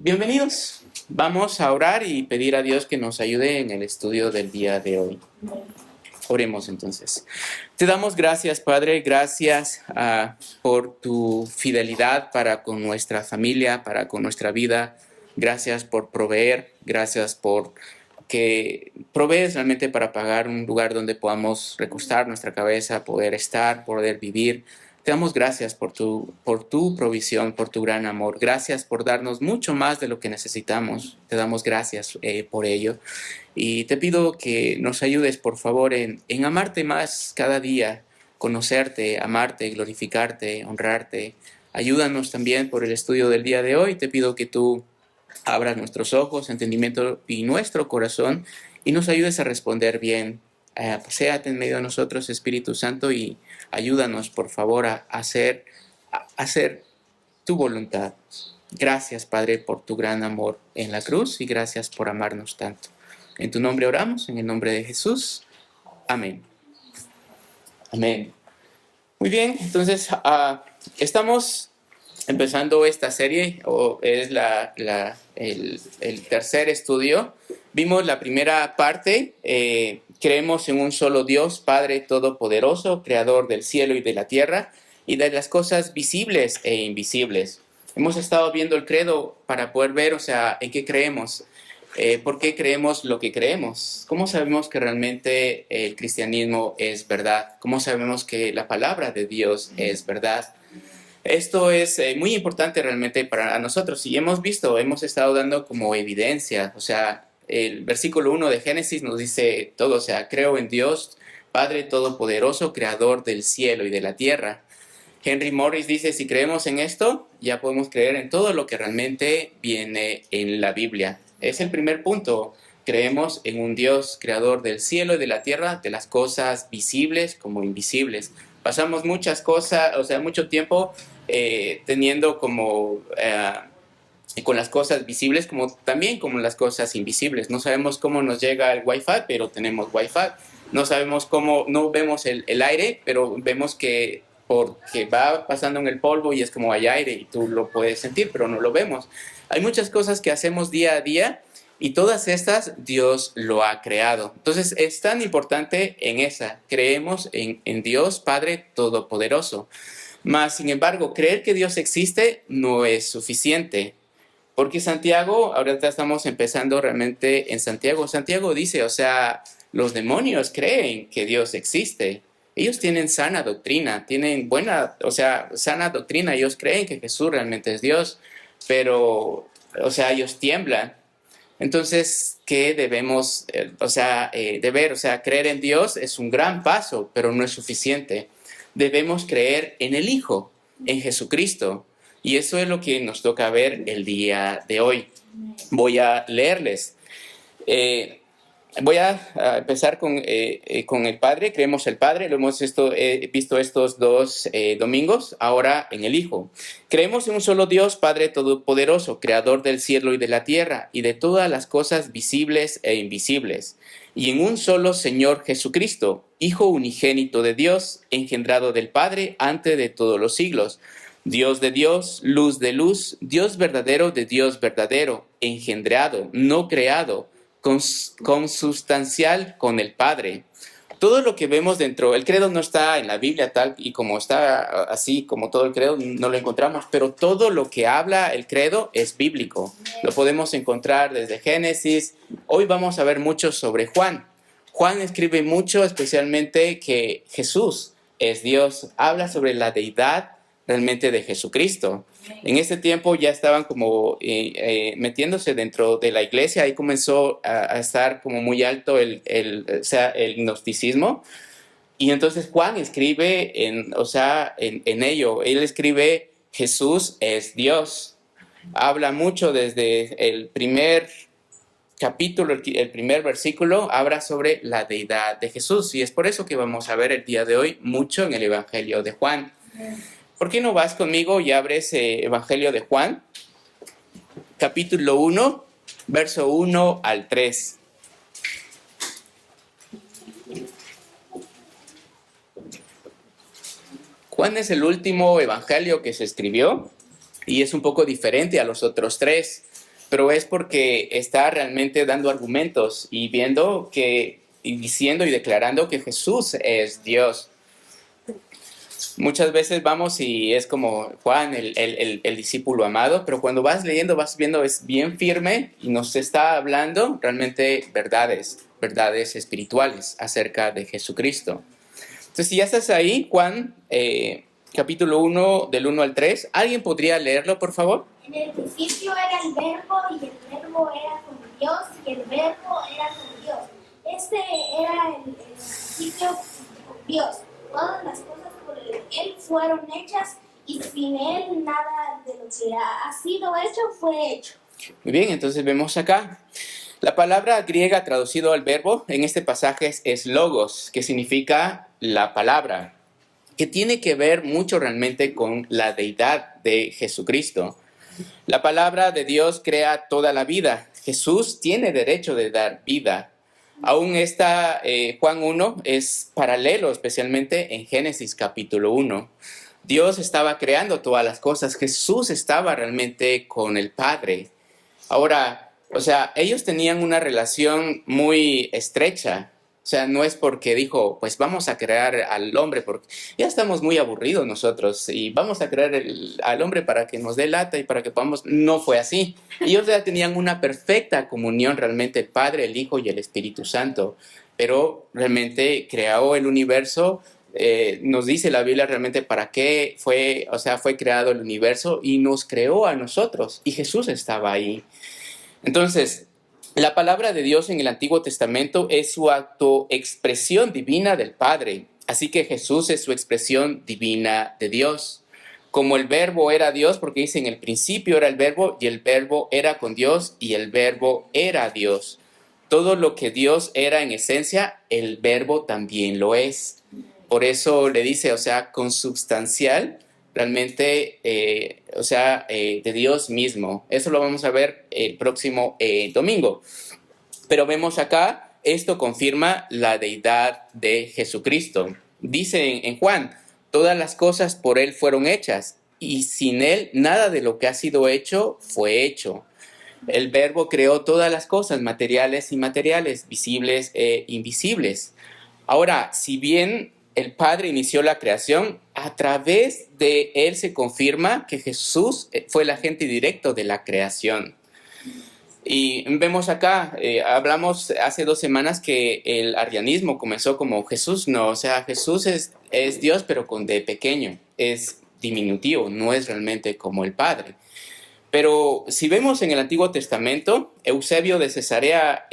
Bienvenidos. Vamos a orar y pedir a Dios que nos ayude en el estudio del día de hoy. Oremos entonces. Te damos gracias, Padre, gracias por tu fidelidad para con nuestra familia, para con nuestra vida. Gracias por proveer, gracias por que provees realmente para pagar un lugar donde podamos recostar nuestra cabeza, poder estar, poder vivir. Te damos gracias por tu provisión, por tu gran amor. Gracias por darnos mucho más de lo que necesitamos. Te damos gracias por ello. Y te pido que nos ayudes, por favor, en amarte más cada día, conocerte, amarte, glorificarte, honrarte. Ayúdanos también por el estudio del día de hoy. Te pido que tú abras nuestros ojos, entendimiento y nuestro corazón y nos ayudes a responder bien. Séate en medio de nosotros, Espíritu Santo, y ayúdanos, por favor, a hacer tu voluntad. Gracias, Padre, por tu gran amor en la cruz y gracias por amarnos tanto. En tu nombre oramos, en el nombre de Jesús. Amén. Amén. Muy bien, entonces estamos empezando esta serie, es el tercer estudio. Vimos la primera parte. Creemos en un solo Dios, Padre Todopoderoso, Creador del cielo y de la tierra, y de las cosas visibles e invisibles. Hemos estado viendo el credo para poder ver, en qué creemos. ¿Por qué creemos lo que creemos? ¿Cómo sabemos que realmente el cristianismo es verdad? ¿Cómo sabemos que la palabra de Dios es verdad? Esto es muy importante realmente para nosotros y hemos estado dando como evidencia, el versículo 1 de Génesis nos dice todo, creo en Dios, Padre Todopoderoso, Creador del cielo y de la tierra. Henry Morris dice, si creemos en esto, ya podemos creer en todo lo que realmente viene en la Biblia. Es el primer punto. Creemos en un Dios creador del cielo y de la tierra, de las cosas visibles como invisibles. Pasamos mucho tiempo teniendo como con las cosas visibles como también como las cosas invisibles. No sabemos cómo nos llega el Wi-Fi, pero tenemos Wi-Fi. No sabemos cómo, no vemos el aire, pero vemos que porque va pasando en el polvo y es como hay aire y tú lo puedes sentir, pero no lo vemos. Hay muchas cosas que hacemos día a día y todas estas Dios lo ha creado. Entonces es tan importante en esa. Creemos en Dios Padre Todopoderoso. Mas, sin embargo, creer que Dios existe no es suficiente. Porque Santiago, ahorita estamos empezando realmente en Santiago. Santiago dice, los demonios creen que Dios existe. Ellos tienen sana doctrina, sana doctrina. Ellos creen que Jesús realmente es Dios, pero, ellos tiemblan. Entonces, ¿qué debemos, de ver? Creer en Dios es un gran paso, pero no es suficiente. Debemos creer en el Hijo, en Jesucristo. Y eso es lo que nos toca ver el día de hoy. Voy a leerles. Voy a empezar con el Padre. Creemos el Padre, lo hemos visto estos dos domingos, ahora en el Hijo. Creemos en un solo Dios, Padre Todopoderoso, Creador del cielo y de la tierra, y de todas las cosas visibles e invisibles. Y en un solo Señor Jesucristo, Hijo unigénito de Dios, engendrado del Padre antes de todos los siglos. Dios de Dios, luz de luz, Dios verdadero de Dios verdadero, engendrado, no creado, consustancial con el Padre. Todo lo que vemos dentro, el credo no está en la Biblia tal y como está así, como todo el credo, no lo encontramos, pero todo lo que habla el credo es bíblico. Lo podemos encontrar desde Génesis. Hoy vamos a ver mucho sobre Juan. Juan escribe mucho, especialmente que Jesús es Dios. Habla sobre la deidad realmente de Jesucristo. En ese tiempo ya estaban como metiéndose dentro de la iglesia, ahí comenzó a estar como muy alto el gnosticismo, y entonces Juan escribe en ello, él escribe Jesús es Dios, habla mucho desde el primer capítulo, el primer versículo, habla sobre la deidad de Jesús, y es por eso que vamos a ver el día de hoy mucho en el Evangelio de Juan. ¿Por qué no vas conmigo y abres Evangelio de Juan, capítulo 1, verso 1 al 3? Juan es el último evangelio que se escribió y es un poco diferente a los otros tres. pero es porque está realmente dando argumentos y viendo que, y diciendo y declarando que Jesús es Dios. Muchas veces vamos y es como Juan, el discípulo amado, pero cuando vas leyendo, vas viendo, es bien firme y nos está hablando realmente verdades espirituales acerca de Jesucristo. Entonces, si ya estás ahí, Juan, capítulo 1, del 1 al 3, ¿alguien podría leerlo, por favor? En el principio era el verbo, y el verbo era con Dios, y el verbo era con Dios. Este era el principio con Dios. Todas las cosas por Él fueron hechas, y sin Él nada de lo que ha sido hecho fue hecho. Muy bien, entonces vemos acá. La palabra griega traducido al verbo en este pasaje es logos, que significa la palabra, que tiene que ver mucho realmente con la deidad de Jesucristo. La palabra de Dios crea toda la vida. Jesús tiene derecho de dar vida. Aún esta Juan 1 es paralelo, especialmente en Génesis capítulo 1. Dios estaba creando todas las cosas. Jesús estaba realmente con el Padre. Ahora, o sea, ellos tenían una relación muy estrecha. O sea, no es porque dijo, pues vamos a crear al hombre, porque ya estamos muy aburridos nosotros y vamos a crear al hombre para que nos dé lata y para que podamos... No fue así. Ellos ya tenían una perfecta comunión realmente, el Padre, el Hijo y el Espíritu Santo. Pero realmente creó el universo, nos dice la Biblia realmente para qué fue, o sea, fue creado el universo y nos creó a nosotros. Y Jesús estaba ahí. Entonces, la palabra de Dios en el Antiguo Testamento es su autoexpresión divina del Padre. Así que Jesús es su expresión divina de Dios. Como el verbo era Dios, porque dice en el principio era el verbo y el verbo era con Dios y el verbo era Dios. Todo lo que Dios era en esencia, el verbo también lo es. Por eso le dice, o sea, consubstancial, realmente, de Dios mismo. Eso lo vamos a ver el próximo domingo. Pero vemos acá, esto confirma la deidad de Jesucristo. Dice en Juan, todas las cosas por Él fueron hechas, y sin Él nada de lo que ha sido hecho fue hecho. El Verbo creó todas las cosas, materiales e inmateriales, visibles e invisibles. Ahora, si bien el Padre inició la creación, a través de Él se confirma que Jesús fue el agente directo de la creación. Y vemos acá, hablamos hace 2 semanas que el arrianismo comenzó como Jesús no, o sea, Jesús es Dios pero con D pequeño, es diminutivo, no es realmente como el Padre. Pero si vemos en el Antiguo Testamento, Eusebio de Cesarea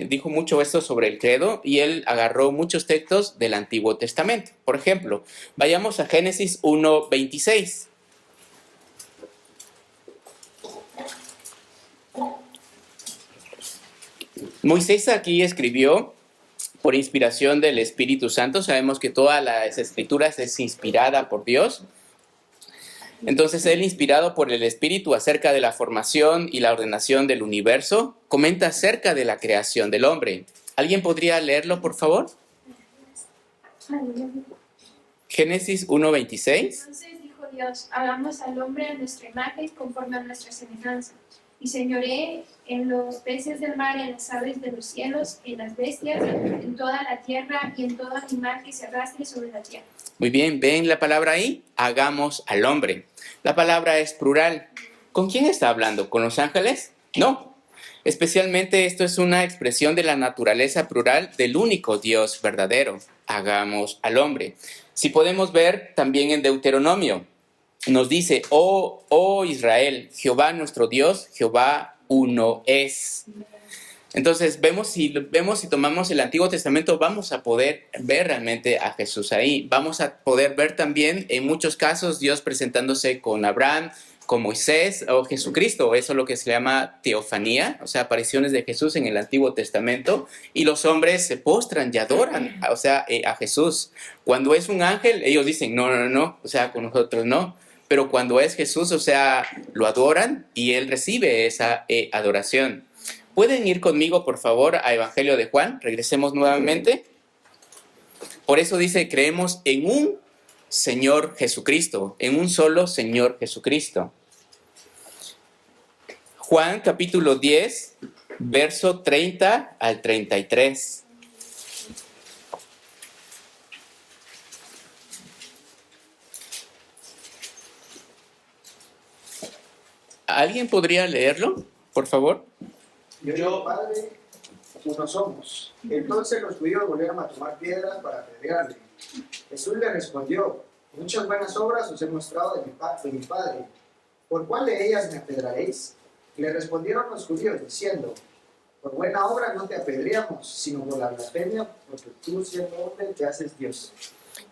dijo mucho esto sobre el credo y él agarró muchos textos del Antiguo Testamento. Por ejemplo, vayamos a Génesis 1:26. Moisés aquí escribió por inspiración del Espíritu Santo. Sabemos que todas las escrituras es inspirada por Dios. Entonces él, inspirado por el Espíritu acerca de la formación y la ordenación del universo, comenta acerca de la creación del hombre. ¿Alguien podría leerlo, por favor? Génesis 1:26. Entonces dijo Dios, hagamos al hombre a nuestra imagen conforme a nuestra semejanza, y señoree en los peces del mar, en las aves de los cielos, en las bestias, en toda la tierra y en todo animal que se arrastre sobre la tierra. Muy bien, ¿ven la palabra ahí? Hagamos al hombre. La palabra es plural. ¿Con quién está hablando? ¿Con los ángeles? No. Especialmente esto es una expresión de la naturaleza plural del único Dios verdadero. Hagamos al hombre. Si podemos ver también en Deuteronomio, nos dice, oh Israel, Jehová nuestro Dios, Jehová uno es. Entonces, si tomamos el Antiguo Testamento, vamos a poder ver realmente a Jesús ahí. Vamos a poder ver también, en muchos casos, Dios presentándose con Abraham, con Moisés o Jesucristo. Eso es lo que se llama teofanía, o sea, apariciones de Jesús en el Antiguo Testamento. Y los hombres se postran y adoran, a Jesús. Cuando es un ángel, ellos dicen, no, o sea, con nosotros no. Pero cuando es Jesús, o sea, lo adoran y Él recibe esa adoración. ¿Pueden ir conmigo, por favor, a Evangelio de Juan? Regresemos nuevamente. Por eso dice, creemos en un Señor Jesucristo, en un solo Señor Jesucristo. Juan capítulo 10, verso 30 al 33. ¿Alguien podría leerlo, por favor? Yo, Padre, uno somos. Entonces los judíos volvieron a tomar piedras para apedrearle. Jesús le respondió: muchas buenas obras os he mostrado de mi Padre. ¿Por cuál de ellas me apedraréis? Le respondieron los judíos diciendo: por buena obra no te apedreamos, sino por la blasfemia, porque tú, siendo hombre, te haces Dios.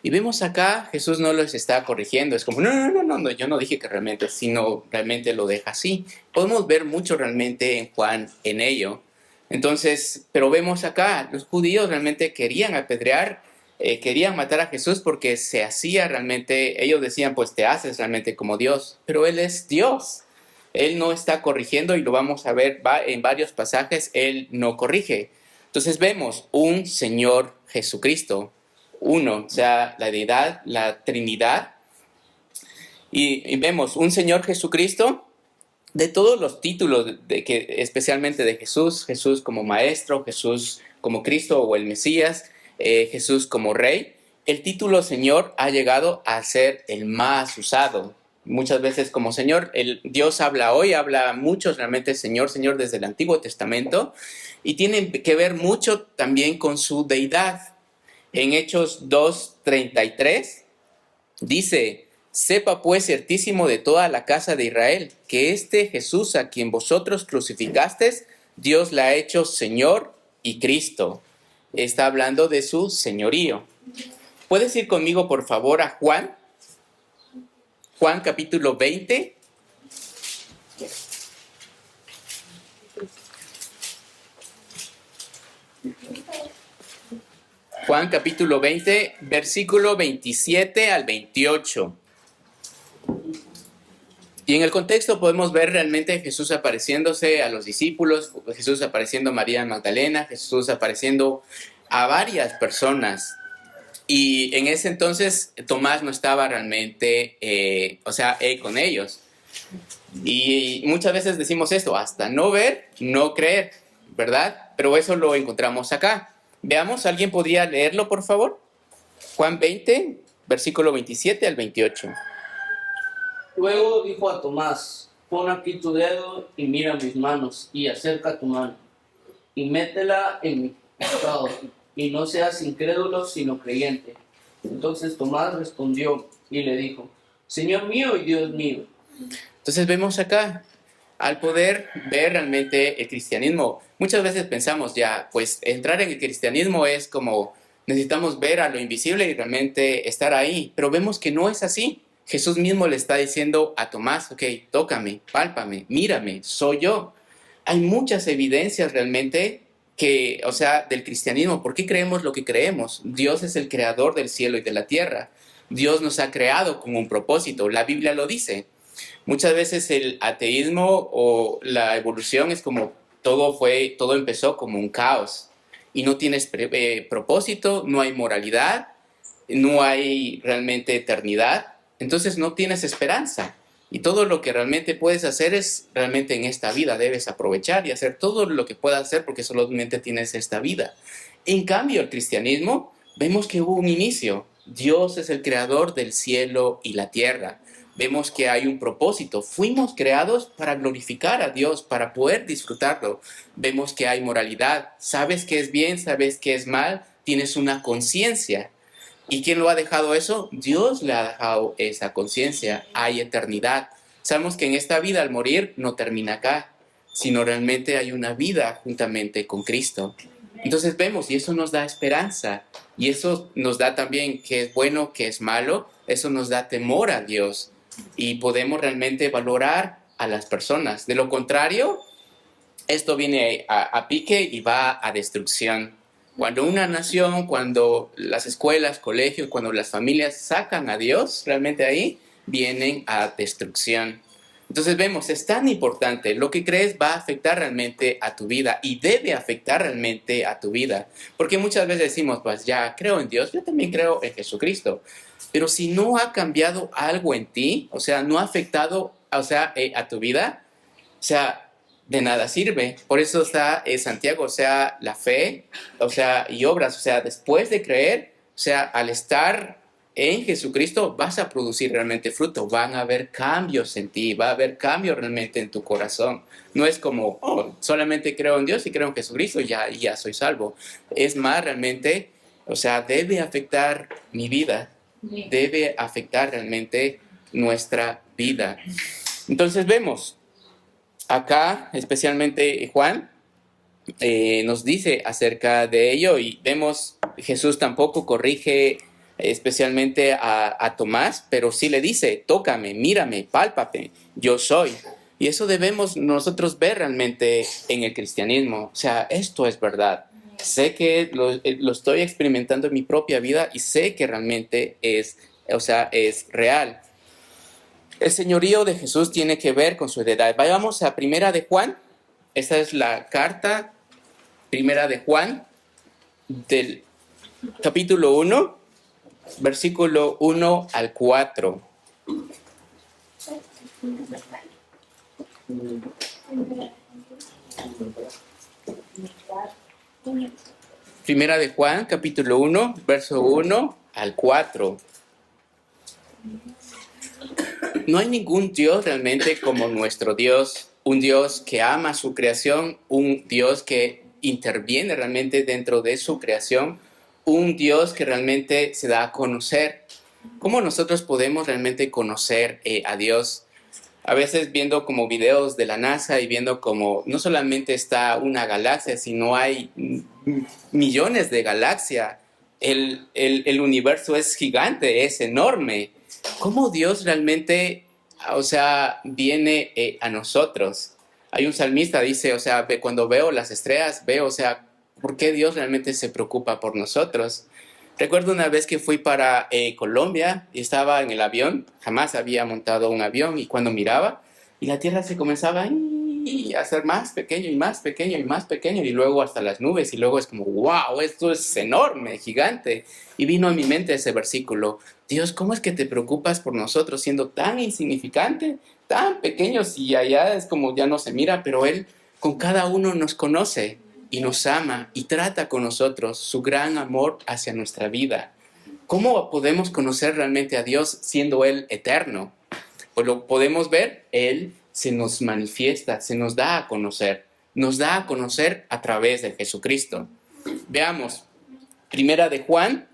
Y vemos acá, Jesús no los está corrigiendo, es como, no, yo no dije que realmente, sino realmente lo deja así. Podemos ver mucho realmente en Juan en ello. Entonces, pero vemos acá, los judíos realmente querían apedrear, querían matar a Jesús porque se hacía realmente, ellos decían, pues te haces realmente como Dios, pero Él es Dios. Él no está corrigiendo y lo vamos a ver en varios pasajes, Él no corrige. Entonces vemos un Señor Jesucristo, uno, o sea, la deidad, la Trinidad, y vemos un Señor Jesucristo de todos los títulos, especialmente de Jesús, Jesús como Maestro, Jesús como Cristo o el Mesías, Jesús como Rey. El título Señor ha llegado a ser el más usado. Muchas veces como Señor, Dios habla hoy, habla mucho realmente Señor, Señor desde el Antiguo Testamento, y tiene que ver mucho también con su deidad. En Hechos 2:33 dice: sepa pues ciertísimo de toda la casa de Israel, que este Jesús a quien vosotros crucificasteis, Dios la ha hecho Señor y Cristo. Está hablando de su señorío. ¿Puedes ir conmigo por favor a Juan? Juan capítulo 20. Juan capítulo 20, versículo 27 al 28. Y en el contexto podemos ver realmente Jesús apareciéndose a los discípulos, Jesús apareciendo a María Magdalena, Jesús apareciendo a varias personas. Y en ese entonces Tomás no estaba realmente, con ellos. Y muchas veces decimos esto, hasta no ver, no creer, ¿verdad? Pero eso lo encontramos acá. Veamos, ¿alguien podría leerlo, por favor? Juan 20, versículo 27 al 28. Luego dijo a Tomás: pon aquí tu dedo y mira mis manos, y acerca tu mano, y métela en mi costado, y no seas incrédulo, sino creyente. Entonces Tomás respondió y le dijo: Señor mío y Dios mío. Entonces vemos acá, al poder ver realmente el cristianismo, muchas veces pensamos ya, pues entrar en el cristianismo es como necesitamos ver a lo invisible y realmente estar ahí, pero vemos que no es así. Jesús mismo le está diciendo a Tomás: ok, tócame, pálpame, mírame, soy yo. Hay muchas evidencias realmente del cristianismo. ¿Por qué creemos lo que creemos? Dios es el creador del cielo y de la tierra. Dios nos ha creado con un propósito, la Biblia lo dice. Muchas veces el ateísmo o la evolución es como todo empezó como un caos y no tienes propósito, no hay moralidad, no hay realmente eternidad, entonces no tienes esperanza. Y todo lo que realmente puedes hacer es realmente en esta vida, debes aprovechar y hacer todo lo que puedas hacer porque solamente tienes esta vida. En cambio, el cristianismo, vemos que hubo un inicio. Dios es el creador del cielo y la tierra. Vemos que hay un propósito. Fuimos creados para glorificar a Dios, para poder disfrutarlo. Vemos que hay moralidad. Sabes qué es bien, sabes qué es mal. Tienes una conciencia. ¿Y quién lo ha dejado eso? Dios le ha dejado esa conciencia. Hay eternidad. Sabemos que en esta vida al morir no termina acá, sino realmente hay una vida juntamente con Cristo. Entonces vemos, y eso nos da esperanza. Y eso nos da también qué es bueno, qué es malo. Eso nos da temor a Dios. Y podemos realmente valorar a las personas. De lo contrario, esto viene a pique y va a destrucción. Cuando una nación, cuando las escuelas, colegios, cuando las familias sacan a Dios, realmente ahí vienen a destrucción. Entonces vemos, es tan importante, lo que crees va a afectar realmente a tu vida y debe afectar realmente a tu vida. Porque muchas veces decimos, pues ya creo en Dios, yo también creo en Jesucristo. Pero si no ha cambiado algo en ti, o sea, no ha afectado, a tu vida, o sea, de nada sirve. Por eso está Santiago, o sea, la fe, o sea, y obras, o sea, después de creer, o sea, al estar en Jesucristo vas a producir realmente fruto, van a haber cambios en ti, va a haber cambios realmente en tu corazón. No es como, oh, solamente creo en Dios y creo en Jesucristo, ya soy salvo. Es más, realmente, o sea, debe afectar mi vida, debe afectar realmente nuestra vida. Entonces vemos, acá especialmente Juan nos dice acerca de ello y vemos, Jesús tampoco corrige especialmente a Tomás, pero sí le dice, tócame, mírame, pálpame, yo soy. Y eso debemos nosotros ver realmente en el cristianismo. O sea, esto es verdad. Sé que lo estoy experimentando en mi propia vida y sé que realmente es real. El señorío de Jesús tiene que ver con su heredad. Vayamos a Primera de Juan. Esta es la carta Primera de Juan del capítulo 1. Versículo 1 al 4. Primera de Juan, capítulo 1, verso 1 al 4. No hay ningún Dios realmente como nuestro Dios, un Dios que ama su creación, un Dios que interviene realmente dentro de su creación, un Dios que realmente se da a conocer. ¿Cómo nosotros podemos realmente conocer a Dios? A veces viendo como videos de la NASA y viendo como no solamente está una galaxia, sino hay millones de galaxias. El universo es gigante, es enorme. ¿Cómo Dios realmente, o sea, viene a nosotros? Hay un salmista, dice, o sea, cuando veo las estrellas, veo, o sea, ¿por qué Dios realmente se preocupa por nosotros? Recuerdo una vez que fui para Colombia y estaba en el avión, jamás había montado un avión y cuando miraba y la tierra se comenzaba a hacer más pequeño y más pequeño y más pequeño y luego hasta las nubes y luego es como, wow, esto es enorme, gigante. Y vino a mi mente ese versículo, Dios, ¿cómo es que te preocupas por nosotros siendo tan insignificante, tan pequeños y allá es como ya no se mira, pero Él con cada uno nos conoce y nos ama y trata con nosotros su gran amor hacia nuestra vida? ¿Cómo podemos conocer realmente a Dios siendo Él eterno? Pues lo podemos ver, Él se nos manifiesta, se nos da a conocer. Nos da a conocer a través de Jesucristo. Veamos, Primera de Juan,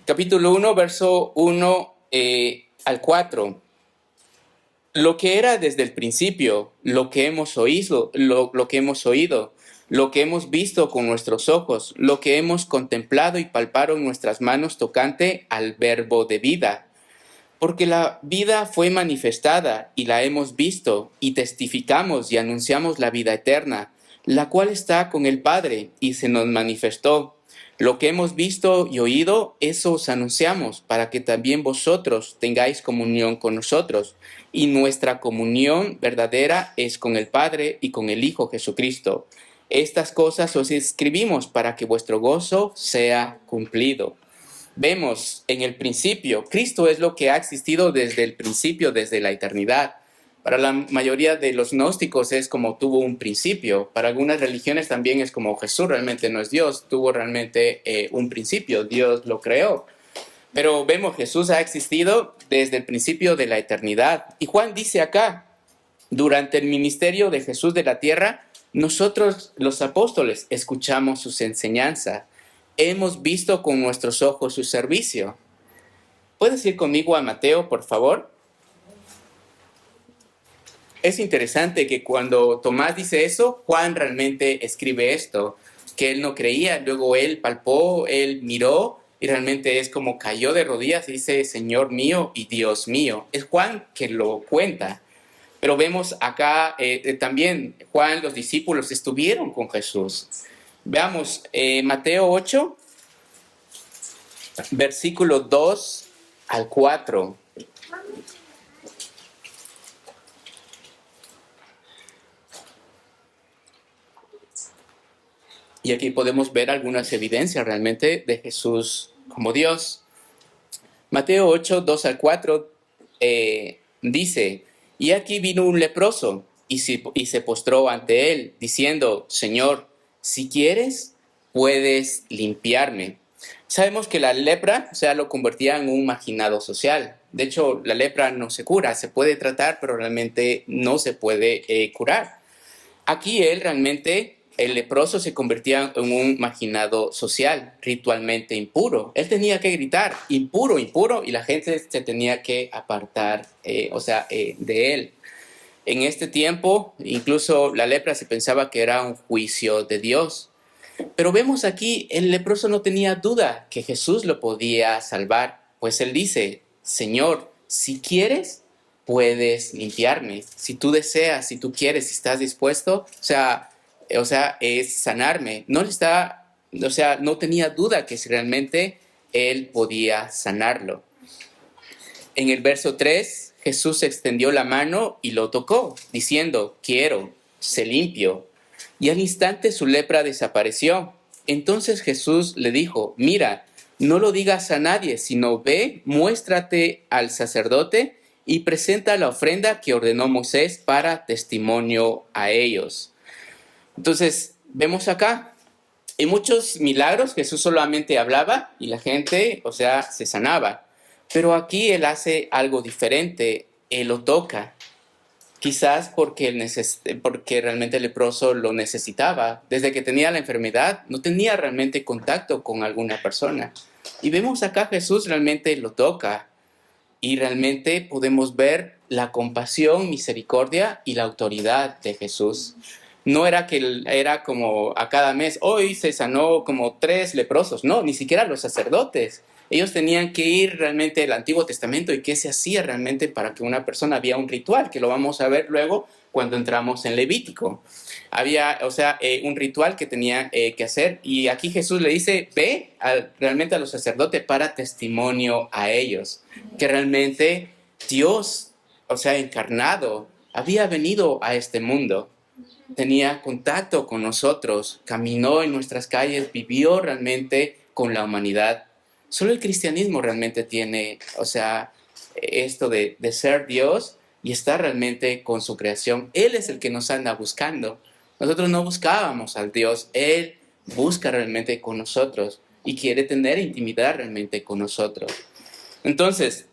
capítulo 1, verso 1 al 4. Lo que era desde el principio, lo que hemos oído, lo que hemos visto con nuestros ojos, lo que hemos contemplado y palpado en nuestras manos tocante al verbo de vida. Porque la vida fue manifestada y la hemos visto y testificamos y anunciamos la vida eterna, la cual está con el Padre y se nos manifestó. Lo que hemos visto y oído, eso os anunciamos, para que también vosotros tengáis comunión con nosotros. Y nuestra comunión verdadera es con el Padre y con el Hijo Jesucristo. Estas cosas os escribimos para que vuestro gozo sea cumplido. Vemos en el principio, Cristo es lo que ha existido desde el principio, desde la eternidad. Para la mayoría de los gnósticos es como tuvo un principio. Para algunas religiones también es como Jesús realmente no es Dios, tuvo realmente un principio, Dios lo creó. Pero vemos, Jesús ha existido desde el principio de la eternidad. Y Juan dice acá, durante el ministerio de Jesús de la tierra, nosotros los apóstoles escuchamos sus enseñanzas. Hemos visto con nuestros ojos su servicio. ¿Puedes ir conmigo a Mateo, por favor? Es interesante que cuando Tomás dice eso, Juan realmente escribe esto, que él no creía, luego él palpó, él miró y realmente es como cayó de rodillas y dice, Señor mío y Dios mío. Es Juan que lo cuenta. Pero vemos acá también, Juan, los discípulos estuvieron con Jesús. Veamos, Mateo 8, versículo 2 al 4. Y aquí podemos ver algunas evidencias realmente de Jesús como Dios. Mateo 8, 2 al 4 dice, y aquí vino un leproso y se postró ante él, diciendo, Señor, si quieres, puedes limpiarme. Sabemos que la lepra, o sea, lo convertía en un marginado social. De hecho, la lepra no se cura, se puede tratar, pero realmente no se puede curar. Aquí el leproso se convertía en un marginado social, ritualmente impuro. Él tenía que gritar, impuro, impuro, y la gente se tenía que apartar, de él. En este tiempo, incluso la lepra se pensaba que era un juicio de Dios. Pero vemos aquí, el leproso no tenía duda que Jesús lo podía salvar, pues él dice, Señor, si quieres, puedes limpiarme. Si tú deseas, si tú quieres, si estás dispuesto, es sanarme. No tenía duda que si realmente él podía sanarlo. En el verso 3, Jesús extendió la mano y lo tocó, diciendo, quiero, sé limpio. Y al instante su lepra desapareció. Entonces Jesús le dijo, mira, no lo digas a nadie, sino ve, muéstrate al sacerdote y presenta la ofrenda que ordenó Moisés para testimonio a ellos. Entonces, vemos acá, en muchos milagros Jesús solamente hablaba y la gente, se sanaba. Pero aquí él hace algo diferente, él lo toca. Quizás porque realmente el leproso lo necesitaba. Desde que tenía la enfermedad, no tenía realmente contacto con alguna persona. Y vemos acá Jesús realmente lo toca. Y realmente podemos ver la compasión, misericordia y la autoridad de Jesús. No era que era como a cada mes, hoy se sanó como 3 leprosos. No, ni siquiera los sacerdotes. Ellos tenían que ir realmente al Antiguo Testamento y qué se hacía realmente para que una persona, había un ritual, que lo vamos a ver luego cuando entramos en Levítico. Había, un ritual que tenía que hacer, y aquí Jesús le dice, ve realmente a los sacerdotes para testimonio a ellos, que realmente Dios, encarnado, había venido a este mundo, tenía contacto con nosotros, caminó en nuestras calles, vivió realmente con la humanidad. Solo el cristianismo realmente tiene, esto de ser Dios y estar realmente con su creación. Él es el que nos anda buscando. Nosotros no buscábamos al Dios. Él busca realmente con nosotros y quiere tener intimidad realmente con nosotros. Entonces,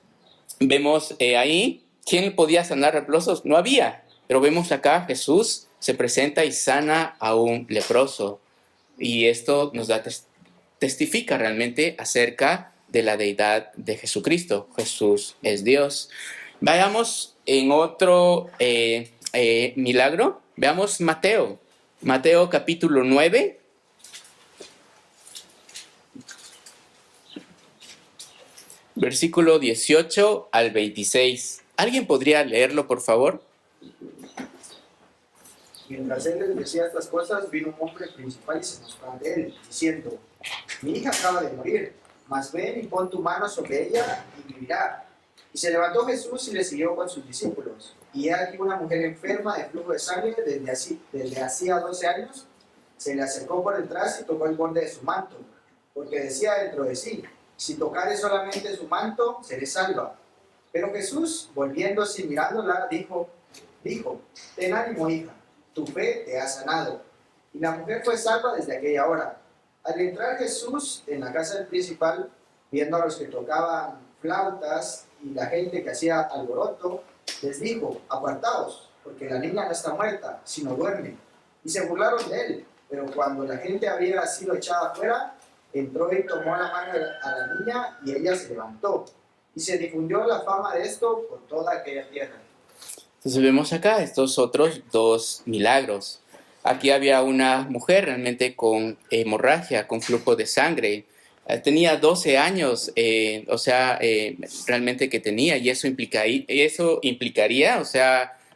vemos ahí, ¿quién podía sanar leprosos? No había. Pero vemos acá, Jesús se presenta y sana a un leproso. Y esto nos testifica realmente acerca de la deidad de Jesucristo. Jesús es Dios. Vayamos en otro milagro. Veamos Mateo. Mateo capítulo 9. Versículo 18 al 26. ¿Alguien podría leerlo, por favor? Mientras él les decía estas cosas, vino un hombre principal y se mostró ante él, diciendo, mi hija acaba de morir, mas ven y pon tu mano sobre ella y vivirá. Y se levantó Jesús y le siguió con sus discípulos. Y he aquí una mujer enferma de flujo de sangre desde hacía 12 años, se le acercó por detrás y tocó el borde de su manto, porque decía dentro de sí, si tocare solamente su manto, seré salva. Pero Jesús, volviéndose y mirándola, dijo, ten ánimo, hija, tu fe te ha sanado. Y la mujer fue salva desde aquella hora. Al entrar Jesús en la casa del principal, viendo a los que tocaban flautas y la gente que hacía alboroto, les dijo, apartaos, porque la niña no está muerta, sino duerme. Y se burlaron de él. Pero cuando la gente había sido echada afuera, entró y tomó la mano a la niña y ella se levantó. Y se difundió la fama de esto por toda aquella tierra. Entonces vemos acá estos otros 2 milagros. Aquí había una mujer realmente con hemorragia, con flujo de sangre. Tenía 12 años, realmente que tenía, y eso implicaría,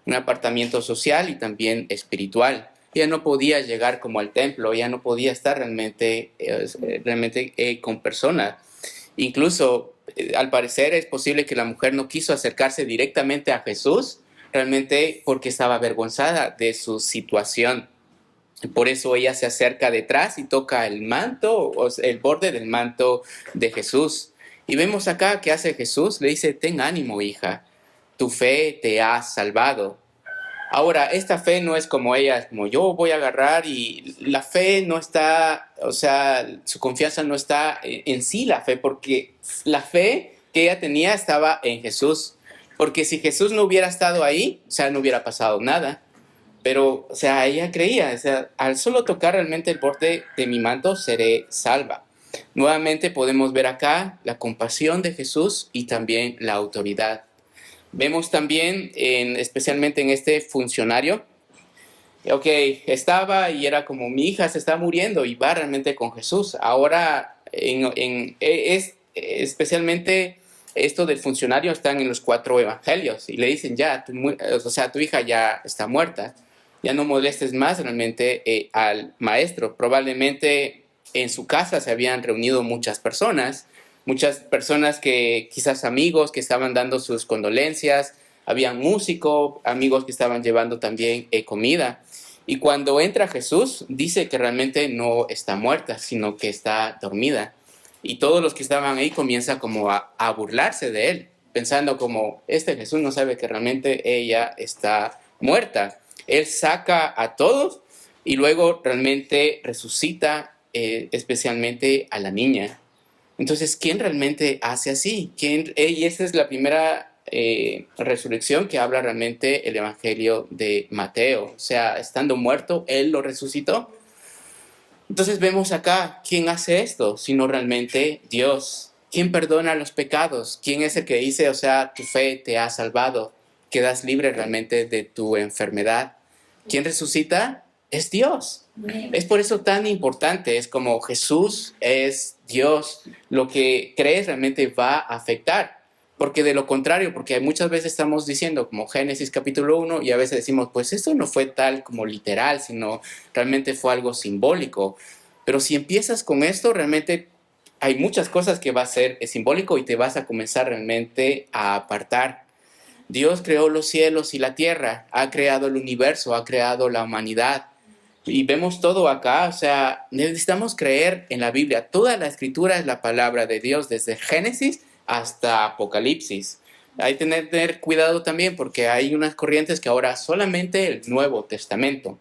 un apartamiento social y también espiritual. Ella no podía llegar como al templo, ella no podía estar realmente con personas. Incluso, al parecer, es posible que la mujer no quiso acercarse directamente a Jesús, realmente porque estaba avergonzada de su situación. Por eso ella se acerca detrás y toca el manto, el borde del manto de Jesús. Y vemos acá que hace Jesús, le dice, ten ánimo, hija, tu fe te ha salvado. Ahora, esta fe no es como ella, como yo voy a agarrar, y la fe no está, o sea, su confianza no está en sí la fe, porque la fe que ella tenía estaba en Jesús. Porque si Jesús no hubiera estado ahí, o sea, no hubiera pasado nada. Pero, o sea, ella creía, o sea, al solo tocar realmente el borde de mi manto, seré salva. Nuevamente podemos ver acá la compasión de Jesús y también la autoridad. Vemos también, especialmente en este funcionario, ok, estaba y era como mi hija se está muriendo y va realmente con Jesús. Ahora, especialmente esto del funcionario están en los 4 evangelios y le dicen ya, tu hija ya está muerta, ya no molestes más realmente al maestro. Probablemente en su casa se habían reunido muchas personas que quizás amigos que estaban dando sus condolencias, habían músicos, amigos que estaban llevando también comida. Y cuando entra Jesús, dice que realmente no está muerta, sino que está dormida. Y todos los que estaban ahí comienzan como a burlarse de él, pensando como, este Jesús no sabe que realmente ella está muerta. Él saca a todos y luego realmente resucita especialmente a la niña. Entonces, ¿quién realmente hace así? Y esa es la primera resurrección que habla realmente el Evangelio de Mateo. O sea, estando muerto, Él lo resucitó. Entonces vemos acá, ¿quién hace esto? Sino realmente Dios. ¿Quién perdona los pecados? ¿Quién es el que dice, o sea, tu fe te ha salvado? Quedas libre realmente de tu enfermedad. ¿Quién resucita? Es Dios. Es por eso tan importante, es como Jesús es Dios, lo que crees realmente va a afectar, porque de lo contrario, porque muchas veces estamos diciendo como Génesis capítulo 1 y a veces decimos, pues esto no fue tal como literal, sino realmente fue algo simbólico, pero si empiezas con esto, realmente hay muchas cosas que va a ser simbólico y te vas a comenzar realmente a apartar. Dios creó los cielos y la tierra, ha creado el universo, ha creado la humanidad. Y vemos todo acá, o sea, necesitamos creer en la Biblia. Toda la escritura es la palabra de Dios, desde Génesis hasta Apocalipsis. Hay que tener cuidado también porque hay unas corrientes que ahora solamente el Nuevo Testamento.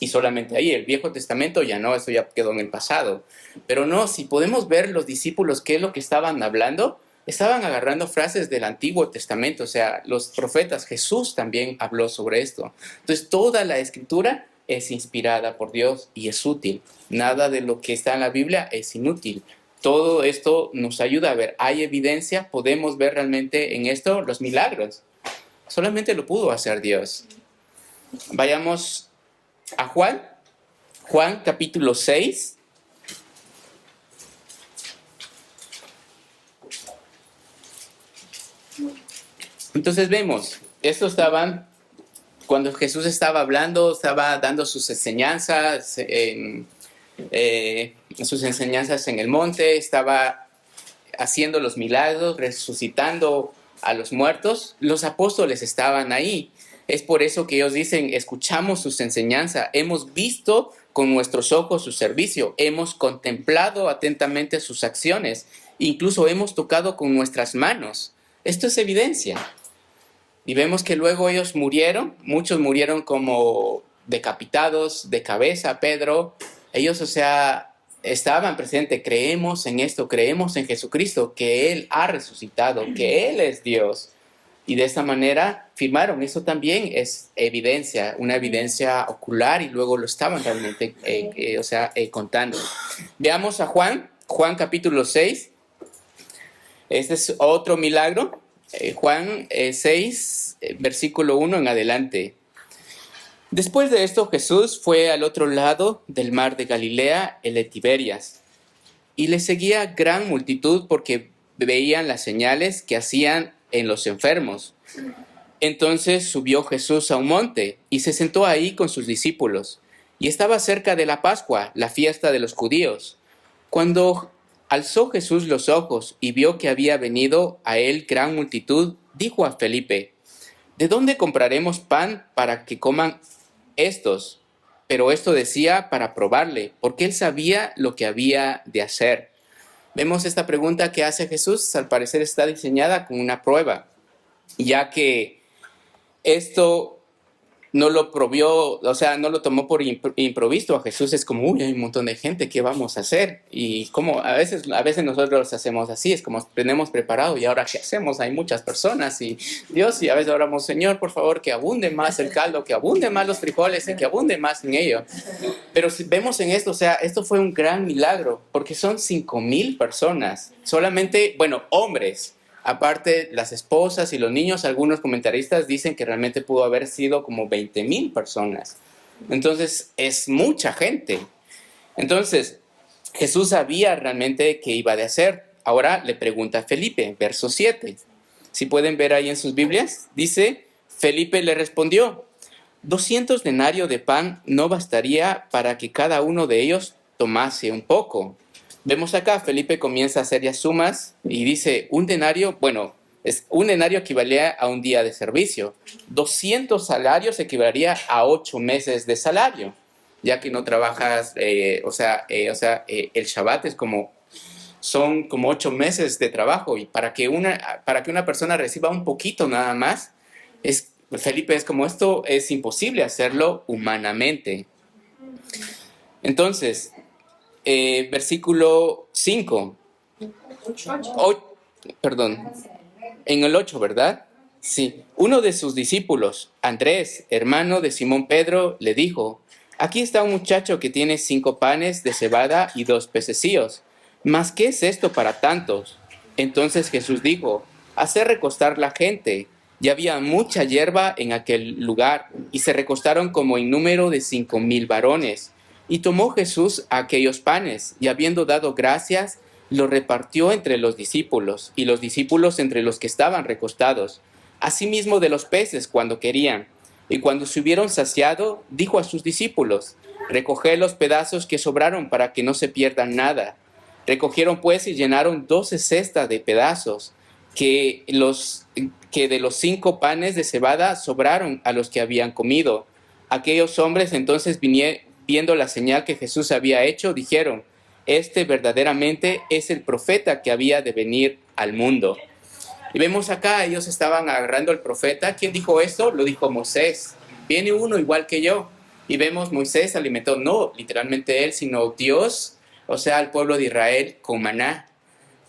Y solamente ahí, el Viejo Testamento ya no, eso ya quedó en el pasado. Pero no, si podemos ver los discípulos qué es lo que estaban hablando, estaban agarrando frases del Antiguo Testamento, o sea, los profetas, Jesús también habló sobre esto. Entonces, toda la escritura es inspirada por Dios y es útil. Nada de lo que está en la Biblia es inútil. Todo esto nos ayuda a ver, hay evidencia, podemos ver realmente en esto los milagros. Solamente lo pudo hacer Dios. Vayamos a Juan capítulo 6. Entonces vemos, estos estaban, cuando Jesús estaba hablando, estaba dando sus enseñanzas en el monte, estaba haciendo los milagros, resucitando a los muertos. Los apóstoles estaban ahí. Es por eso que ellos dicen, escuchamos sus enseñanzas, hemos visto con nuestros ojos su servicio, hemos contemplado atentamente sus acciones, incluso hemos tocado con nuestras manos. Esto es evidencia. Y vemos que luego ellos murieron, muchos murieron como decapitados de cabeza. Pedro, ellos, o sea, estaban presentes, creemos en esto, creemos en Jesucristo, que Él ha resucitado, que Él es Dios. Y de esta manera firmaron. Eso también es evidencia, una evidencia ocular, y luego lo estaban realmente contando. Veamos a Juan capítulo 6. Este es otro milagro. Juan 6, versículo 1 en adelante. Después de esto, Jesús fue al otro lado del mar de Galilea, el de Tiberias, y le seguía gran multitud porque veían las señales que hacían en los enfermos. Entonces subió Jesús a un monte y se sentó ahí con sus discípulos. Y estaba cerca de la Pascua, la fiesta de los judíos. Cuando alzó Jesús los ojos y vio que había venido a él gran multitud, dijo a Felipe, ¿de dónde compraremos pan para que coman estos? Pero esto decía para probarle, porque él sabía lo que había de hacer. Vemos esta pregunta que hace Jesús, al parecer está diseñada como una prueba, ya que esto no lo probió, o sea, no lo tomó por improviso. A Jesús es como, uy, hay un montón de gente, ¿qué vamos a hacer? Y como a veces nosotros hacemos así, es como tenemos preparado y ahora ¿qué hacemos? Hay muchas personas y Dios, y a veces oramos, Señor, por favor, que abunde más el caldo, que abunde más los frijoles, que abunde más en ello. Pero si vemos en esto, o sea, esto fue un gran milagro, porque son 5,000 personas, solamente, bueno, hombres. Aparte, las esposas y los niños, algunos comentaristas dicen que realmente pudo haber sido como 20,000 personas. Entonces, es mucha gente. Entonces, Jesús sabía realmente qué iba a hacer. Ahora le pregunta a Felipe, verso 7. Si pueden ver ahí en sus Biblias, dice, Felipe le respondió, 200 denarios de pan no bastaría para que cada uno de ellos tomase un poco. Vemos acá, Felipe comienza a hacer ya sumas y dice, un denario equivalía a un día de servicio. 200 salarios equivalería a 8 meses de salario, ya que no trabajas, el Shabbat son como 8 meses de trabajo, y para que una persona reciba un poquito nada más, Felipe es como, esto es imposible hacerlo humanamente. Entonces, versículo 5. En el 8, ¿verdad? Sí. Uno de sus discípulos, Andrés, hermano de Simón Pedro, le dijo, aquí está un muchacho que tiene 5 panes de cebada y 2 pececillos. ¿Mas qué es esto para tantos? Entonces Jesús dijo, hacer recostar la gente. Ya había mucha hierba en aquel lugar, y se recostaron como en número de 5,000 varones. Y tomó Jesús aquellos panes, y habiendo dado gracias, los repartió entre los discípulos, y los discípulos entre los que estaban recostados. Asimismo de los peces cuando querían. Y cuando se hubieron saciado, dijo a sus discípulos, recoged los pedazos que sobraron para que no se pierdan nada. Recogieron pues y llenaron 12 cestas de pedazos, que de los 5 panes de cebada sobraron a los que habían comido. Aquellos hombres entonces viendo la señal que Jesús había hecho, dijeron, este verdaderamente es el profeta que había de venir al mundo. Y vemos acá, ellos estaban agarrando al profeta. ¿Quién dijo esto? Lo dijo Moisés. Viene uno igual que yo. Y vemos Moisés alimentó, no literalmente él, sino Dios, o sea, al pueblo de Israel con maná.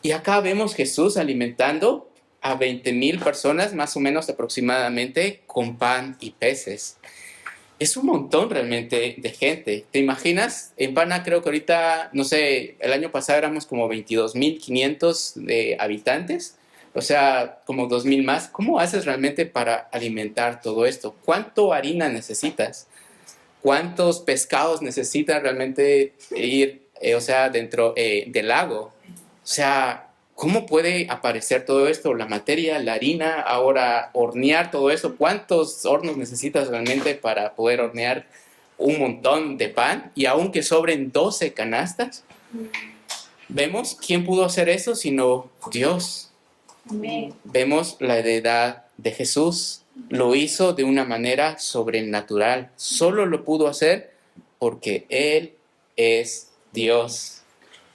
Y acá vemos Jesús alimentando a 20,000 personas, más o menos aproximadamente, con pan y peces. Es un montón realmente de gente. ¿Te imaginas? En Pana creo que ahorita, no sé, el año pasado éramos como 22,500 de habitantes. O sea, como 2,000 más. ¿Cómo haces realmente para alimentar todo esto? ¿Cuánto harina necesitas? ¿Cuántos pescados necesitas realmente ir, dentro del lago? O sea, ¿cómo puede aparecer todo esto? La materia, la harina, ahora hornear todo eso. ¿Cuántos hornos necesitas realmente para poder hornear un montón de pan? Y aunque sobren 12 canastas, vemos quién pudo hacer eso sino Dios. Amén. Vemos la heredad de Jesús. Lo hizo de una manera sobrenatural. Solo lo pudo hacer porque Él es Dios.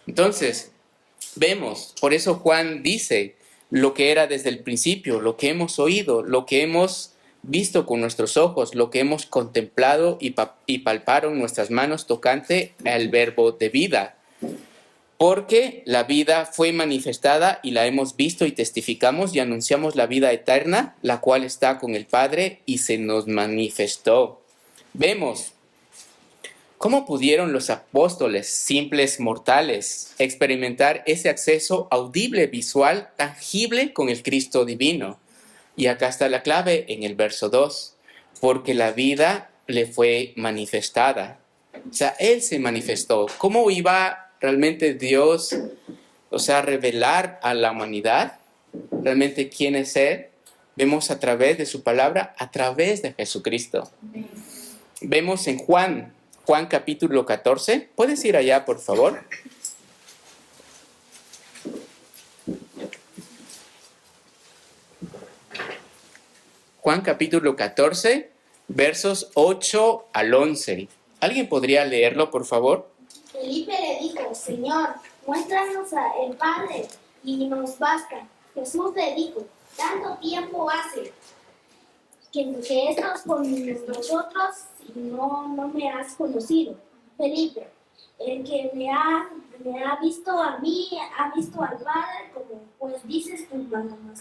Entonces, vemos, por eso Juan dice lo que era desde el principio, lo que hemos oído, lo que hemos visto con nuestros ojos, lo que hemos contemplado y palparon nuestras manos tocante al verbo de vida. Porque la vida fue manifestada y la hemos visto y testificamos y anunciamos la vida eterna, la cual está con el Padre y se nos manifestó. Vemos cómo pudieron los apóstoles, simples mortales, experimentar ese acceso audible, visual, tangible con el Cristo divino. Y acá está la clave en el verso 2, porque la vida le fue manifestada. O sea, Él se manifestó. ¿Cómo iba realmente Dios, revelar a la humanidad realmente quién es Él? Vemos a través de su palabra, a través de Jesucristo. Vemos en Juan capítulo 14. ¿Puedes ir allá, por favor? Juan capítulo 14, versos 8 al 11. ¿Alguien podría leerlo, por favor? Felipe le dijo, Señor, muéstranos el Padre y nos basta. Jesús le dijo, ¿tanto tiempo hace que estás con nosotros y no me has conocido. Felipe, el que me ha visto a mí, ha visto al Padre, como pues dices tú, muéstranos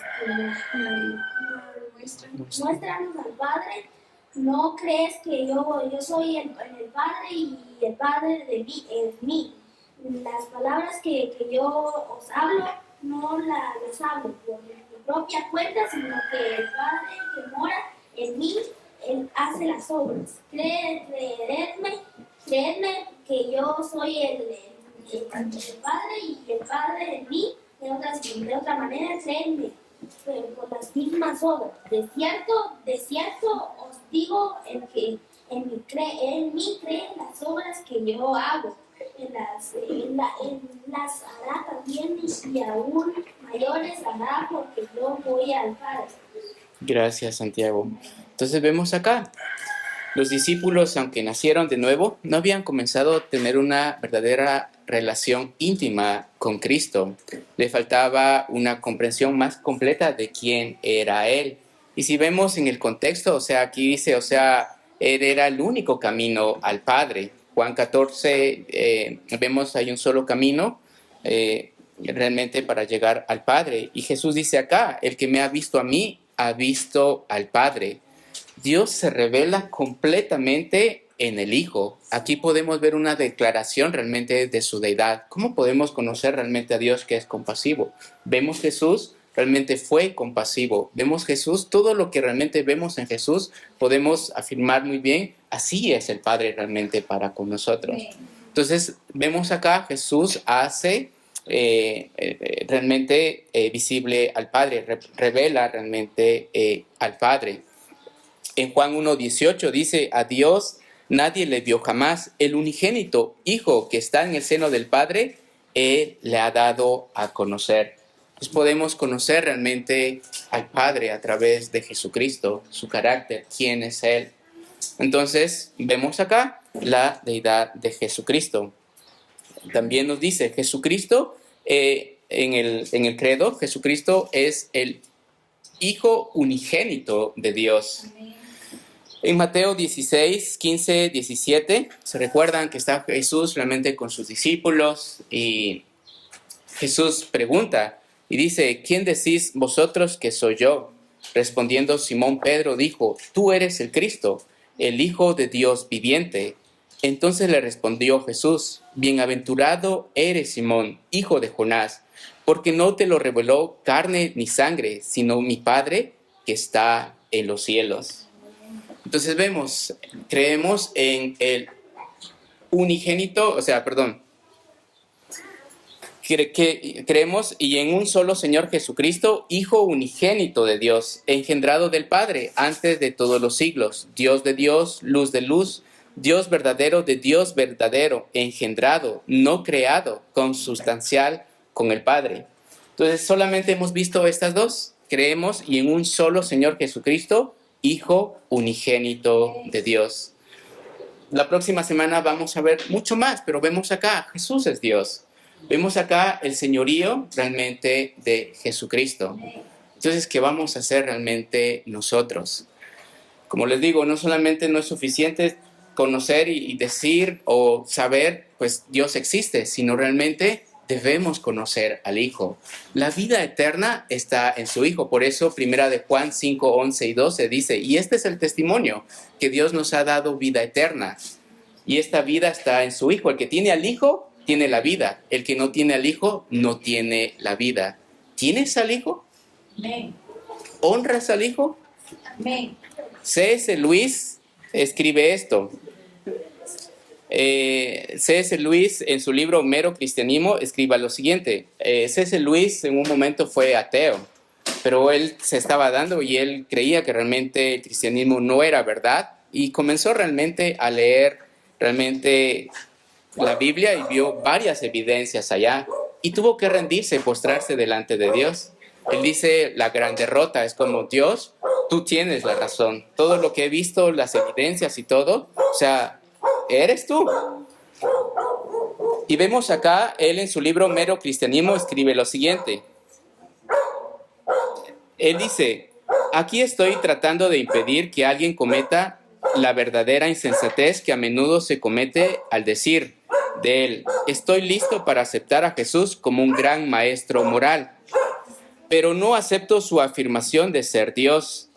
al Padre. ¿No crees que yo soy el Padre y el Padre de mí, en mí? Las palabras que yo os hablo, no las hablo por mi propia cuenta, sino que el Padre que mora en mí, Él hace las obras. Creedme que yo soy el Padre y el Padre en mí. De otra manera, créenme, pero por las mismas obras. De cierto os digo, el que en mí cree las obras que yo hago. Las hará también y aún mayores hará, porque yo voy al Padre. Gracias, Santiago. Entonces vemos acá, los discípulos, aunque nacieron de nuevo, no habían comenzado a tener una verdadera relación íntima con Cristo. Le faltaba una comprensión más completa de quién era Él. Y si vemos en el contexto, o sea, aquí dice, o sea, Él era el único camino al Padre. Juan 14, vemos hay un solo camino realmente para llegar al Padre. Y Jesús dice acá, el que me ha visto a mí, ha visto al Padre. Dios se revela completamente en el Hijo. Aquí podemos ver una declaración realmente de su deidad. ¿Cómo podemos conocer realmente a Dios que es compasivo? Vemos Jesús realmente fue compasivo. Vemos Jesús, todo lo que realmente vemos en Jesús, podemos afirmar muy bien, así es el Padre realmente para con nosotros. Entonces, vemos acá, Jesús hace realmente visible al Padre, revela realmente al Padre. En Juan 1:18 dice, a Dios nadie le vio jamás, el unigénito Hijo que está en el seno del Padre, Él le ha dado a conocer. Entonces podemos conocer realmente al Padre a través de Jesucristo, su carácter, quién es Él. Entonces vemos acá la deidad de Jesucristo. También nos dice Jesucristo, en el credo, Jesucristo es el Hijo unigénito de Dios. En Mateo 16, 15, 17, se recuerdan que está Jesús realmente con sus discípulos y Jesús pregunta y dice, ¿quién decís vosotros que soy yo? Respondiendo Simón Pedro dijo, tú eres el Cristo, el Hijo de Dios viviente. Entonces le respondió Jesús, bienaventurado eres Simón, hijo de Jonás, porque no te lo reveló carne ni sangre, sino mi Padre que está en los cielos. Entonces creemos en el unigénito, creemos y en un solo Señor Jesucristo, Hijo unigénito de Dios, engendrado del Padre antes de todos los siglos, Dios de Dios, luz de luz, Dios verdadero de Dios verdadero, engendrado, no creado, consustancial con el Padre. Entonces solamente hemos visto estas dos, creemos y en un solo Señor Jesucristo, Hijo unigénito de Dios. La próxima semana vamos a ver mucho más, pero vemos acá, Jesús es Dios. Vemos acá el señorío realmente de Jesucristo. Entonces, ¿qué vamos a hacer realmente nosotros? Como les digo, no solamente no es suficiente conocer y decir o saber, pues Dios existe, sino realmente debemos conocer al Hijo. La vida eterna está en su Hijo. Por eso, 1 de Juan 5, 11 y 12 dice, y este es el testimonio, que Dios nos ha dado vida eterna. Y esta vida está en su Hijo. El que tiene al Hijo, tiene la vida. El que no tiene al Hijo, no tiene la vida. ¿Tienes al Hijo? Amén. ¿Honras al Hijo? Amén. C.S. Lewis escribe esto. C.S. Lewis en su libro Mero Cristianismo escribe lo siguiente. C.S. Lewis en un momento fue ateo, pero él se estaba dando y él creía que realmente el cristianismo no era verdad y comenzó realmente a leer realmente la Biblia y vio varias evidencias allá y tuvo que rendirse y postrarse delante de Dios. Él dice, la gran derrota es como, Dios, tú tienes la razón. Todo lo que he visto, las evidencias y todo, o sea, eres tú. Y vemos acá, él en su libro Mero Cristianismo escribe lo siguiente. Él dice, Aquí estoy tratando de impedir que alguien cometa la verdadera insensatez que a menudo se comete al decir de él: estoy listo para aceptar a Jesús como un gran maestro moral, pero no acepto su afirmación de ser Dios.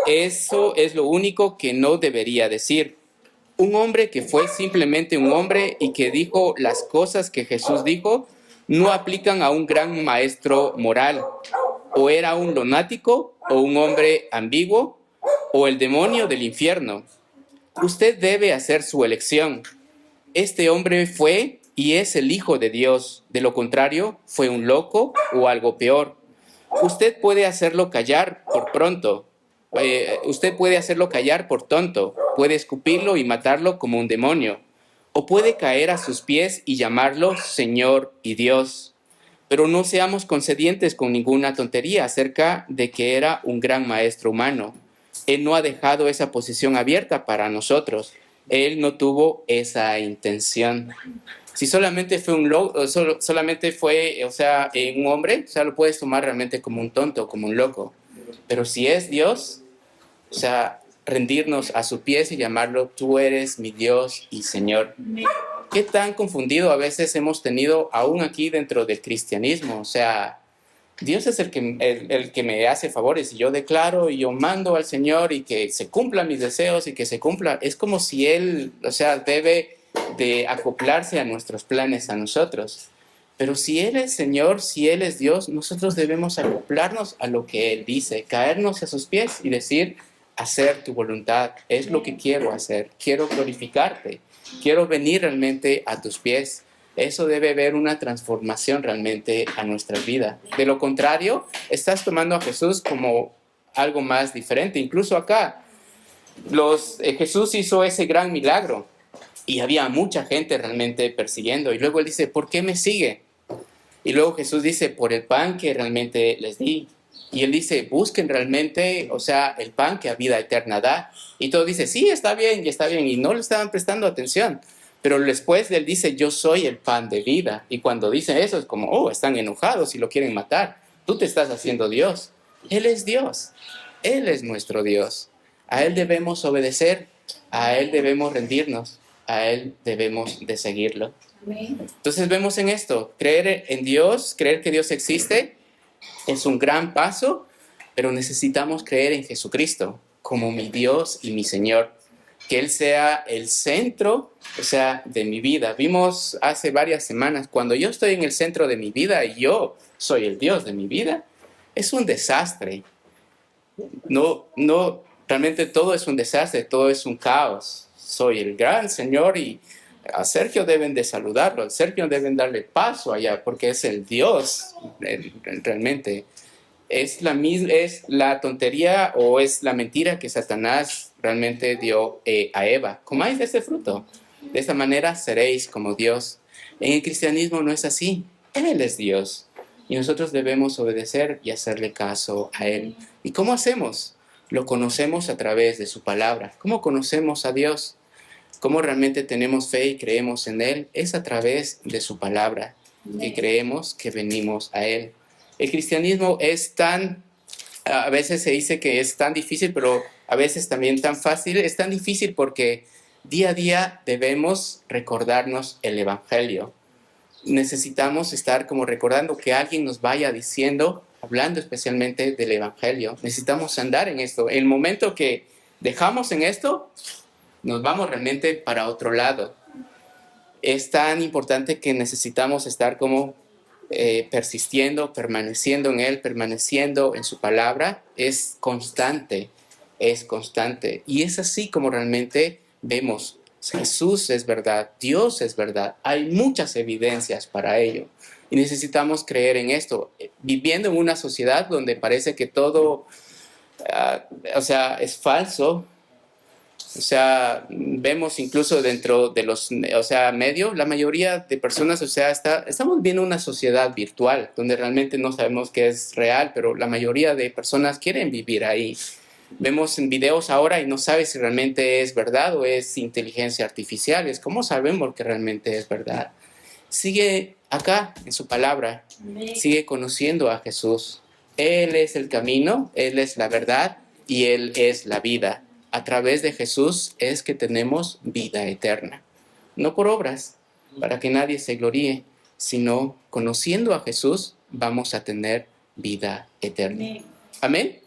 Eso es lo único que no debería decir. Un hombre que fue simplemente un hombre y que dijo las cosas que Jesús dijo no aplican a un gran maestro moral. O era un lunático, o un hombre ambiguo, o el demonio del infierno. Usted debe hacer su elección. Este hombre fue y es el Hijo de Dios. De lo contrario, fue un loco o algo peor. Usted puede hacerlo callar por pronto. Usted puede hacerlo callar por tonto. Puede escupirlo y matarlo como un demonio. O puede caer a sus pies y llamarlo Señor y Dios. Pero no seamos concedientes con ninguna tontería acerca de que era un gran maestro humano. Él no ha dejado esa posición abierta para nosotros. Él no tuvo esa intención. Si solamente fue un hombre, lo puedes tomar realmente como un tonto, como un loco. Pero si es Dios, rendirnos a sus pies y llamarlo, tú eres mi Dios y Señor. ¿Qué tan confundido a veces hemos tenido aún aquí dentro del cristianismo? Dios es el que me hace favores y yo declaro y yo mando al Señor y que se cumplan mis deseos y que se cumpla. Es como si Él, debe de acoplarse a nuestros planes, a nosotros. Pero si Él es Señor, si Él es Dios, nosotros debemos acoplarnos a lo que Él dice, caernos a sus pies y decir: hacer tu voluntad, es lo que quiero hacer, quiero glorificarte. Quiero venir realmente a tus pies. Eso debe haber una transformación realmente a nuestra vida. De lo contrario, estás tomando a Jesús como algo más diferente. Incluso acá, Jesús hizo ese gran milagro y había mucha gente realmente persiguiendo. Y luego Él dice: ¿por qué me sigue? Y luego Jesús dice: por el pan que realmente les di. Y Él dice: busquen realmente, el pan que a vida eterna da. Y todo dice: sí, está bien, y no le estaban prestando atención. Pero después Él dice: yo soy el pan de vida. Y cuando dicen eso es como: están enojados y lo quieren matar. Tú te estás haciendo Dios. Él es Dios. Él es nuestro Dios. A Él debemos obedecer, a Él debemos rendirnos, a Él debemos de seguirlo. Entonces vemos en esto, creer en Dios, creer que Dios existe, es un gran paso, pero necesitamos creer en Jesucristo como mi Dios y mi Señor. Que Él sea el centro, de mi vida. Vimos hace varias semanas, cuando yo estoy en el centro de mi vida y yo soy el Dios de mi vida, es un desastre. Realmente todo es un desastre, todo es un caos. Soy el gran Señor y a Sergio deben de saludarlo, a Sergio deben darle paso allá, porque es el Dios, realmente. Es la tontería o es la mentira que Satanás realmente dio a Eva. Comáis de este fruto. De esta manera seréis como Dios. En el cristianismo no es así. Él es Dios. Y nosotros debemos obedecer y hacerle caso a Él. ¿Y cómo hacemos? Lo conocemos a través de su palabra. ¿Cómo conocemos a Dios? ¿Cómo realmente tenemos fe y creemos en Él? Es a través de su palabra que creemos que venimos a Él. El cristianismo a veces se dice que es tan difícil, pero a veces también tan fácil. Es tan difícil porque día a día debemos recordarnos el Evangelio. Necesitamos estar como recordando que alguien nos vaya diciendo, hablando especialmente del Evangelio. Necesitamos andar en esto. El momento que dejamos en esto, nos vamos realmente para otro lado. Es tan importante que necesitamos estar como persistiendo, permaneciendo en Él, permaneciendo en su palabra. Es constante. Y es así como realmente vemos: Jesús es verdad, Dios es verdad. Hay muchas evidencias para ello. Y necesitamos creer en esto. Viviendo en una sociedad donde parece que todo, es falso. Vemos incluso dentro de los, medios, la mayoría de personas, estamos viviendo una sociedad virtual, donde realmente no sabemos qué es real, pero la mayoría de personas quieren vivir ahí. Vemos en videos ahora y no sabes si realmente es verdad o es inteligencia artificial. ¿Cómo sabemos que realmente es verdad? Sigue acá, en su palabra. Sigue conociendo a Jesús. Él es el camino, Él es la verdad y Él es la vida. A través de Jesús es que tenemos vida eterna. No por obras, para que nadie se gloríe, sino conociendo a Jesús vamos a tener vida eterna. Amén.